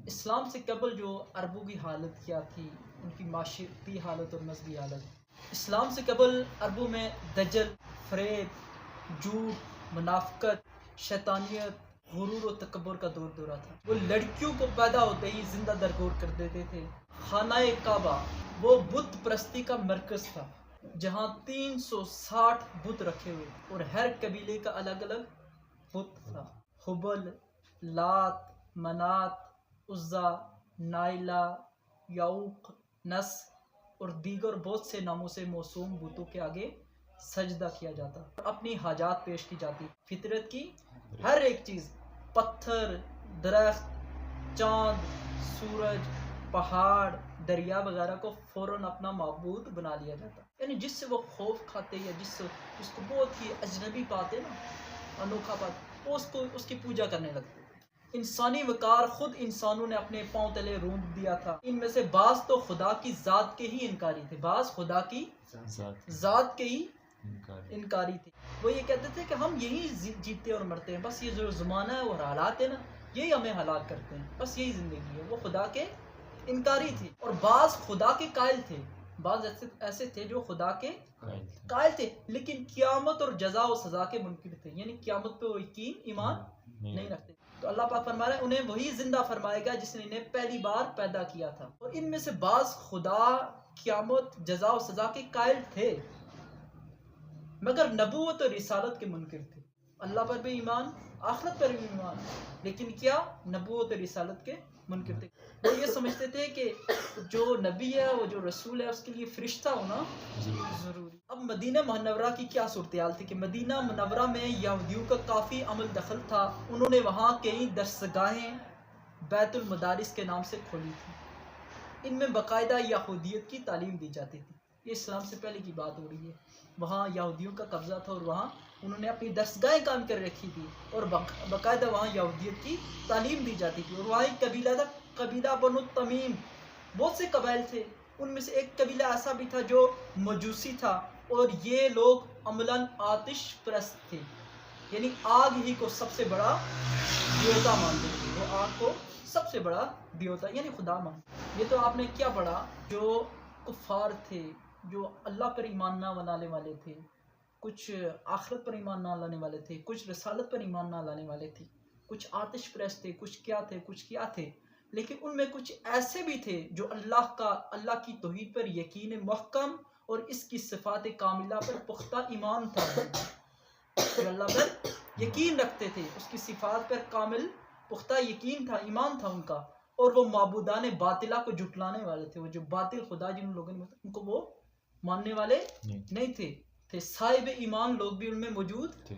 اسلام سے قبل جو عربوں کی حالت کیا تھی، ان کی معاشرتی حالت اور مذہبی حالت؟ اسلام سے قبل عربوں میں دجل، فریب، جھوٹ، منافقت، شیطانیت، غرور و تکبر کا دورہ تھا۔ وہ لڑکیوں کو پیدا ہوتے ہی زندہ درگور کر دیتے تھے۔ خانہ کعبہ وہ بت پرستی کا مرکز تھا، جہاں 360 بت رکھے ہوئے اور ہر قبیلے کا الگ الگ بت تھا۔ حبل، لات، منات، عزا، نائلہ، یعوق، نس اور دیگر بہت سے ناموں سے موسوم بتوں کے آگے سجدہ کیا جاتا، اپنی حاجات پیش کی جاتی۔ فطرت کی ہر ایک چیز، پتھر، درخت، چاند، سورج، پہاڑ، دریا وغیرہ کو فوراً اپنا معبود بنا لیا جاتا، یعنی جس سے وہ خوف کھاتے یا جس کو بہت ہی اجنبی پاتے نا، انوکھا پاتے، وہ اس کی پوجا کرنے لگتے۔ انسانی وقار خود انسانوں نے اپنے پاؤں تلے رونپ دیا تھا۔ ان میں سے بعض تو خدا کی ذات کے ہی انکاری تھے، بعض خدا کی ذات کے ہی انکاری تھے۔ وہ یہ کہتے تھے کہ ہم یہی جیتے اور مرتے ہیں، بس یہ جو زمانہ ہے اور حالات ہے نا، یہی ہمیں ہلاک کرتے ہیں، بس یہی زندگی ہے۔ وہ خدا کے انکاری تھے۔ اور بعض خدا کے قائل تھے، بعض ایسے تھے جو خدا کے قائل تھے لیکن قیامت اور جزا و سزا کے منکر تھے، یعنی قیامت پہ وہ یقین ایمان نہیں رکھتے۔ تو اللہ پاک فرما رہے ہیں انہیں وہی زندہ فرمائے گا جس نے انہیں پہلی بار پیدا کیا تھا۔ اور ان میں سے بعض خدا، قیامت، جزا و سزا کے قائل تھے مگر نبوت اور رسالت کے منکر تھے۔ اللہ پر بھی ایمان، آخرت پر بھی ایمان، لیکن کیا؟ نبوت اور رسالت کے منکر تھے۔ وہ یہ سمجھتے تھے کہ جو نبی ہے، وہ جو رسول ہے، اس کے لیے فرشتہ ہونا ضروری۔ اب مدینہ منورہ کی کیا صورتحال تھی کہ مدینہ منورہ میں یہودیوں کا کافی عمل دخل تھا۔ انہوں نے وہاں کئی درسگاہیں بیت المدارس کے نام سے کھولی تھی۔ ان میں باقاعدہ یہودیت کی تعلیم دی جاتی تھی۔ یہ اسلام سے پہلے کی بات ہو رہی ہے۔ وہاں یہودیوں کا قبضہ تھا اور وہاں انہوں نے اپنی درسگاہیں قائم کر رکھی تھی اور باقاعدہ وہاں یہودیت کی تعلیم دی جاتی تھی۔ اور وہاں ایک قبیلہ تھا، قبیلہ بنو تمیم۔ بہت سے قبائل تھے، ان میں سے ایک قبیلہ ایسا بھی تھا جو مجوسی تھا، اور یہ لوگ عملاً آتش پرست تھے، یعنی آگ ہی کو سب سے بڑا دیوتا مانتے تھے۔ وہ آگ کو سب سے بڑا دیوتا یعنی خدا مانتے۔ یہ تو آپ نے کیا پڑھا، جو کفار تھے، جو اللہ پر ایمان نہ لانے والے تھے، کچھ آخرت پر ایمان نہ لانے والے تھے، کچھ رسالت پر ایمان نہ لانے والے تھے، کچھ آتش پرست تھے، کچھ کیا تھے، کچھ کیا تھے، لیکن ان میں کچھ ایسے بھی تھے جو اللہ کی توحید پر یقین محکم اور اس کی صفات کاملہ پر پختہ ایمان تھا، جو اللہ پر یقین رکھتے تھے، اس کی صفات پر کامل پختہ یقین تھا، ایمان تھا ان کا، اور وہ معبودان باطلہ کو جھٹلانے والے تھے۔ وہ جو باطل خدا جن لوگوں نے ان کو وہ ماننے والے نہیں تھے۔ صاحب ایمان لوگ بھی ان میں موجود تھے۔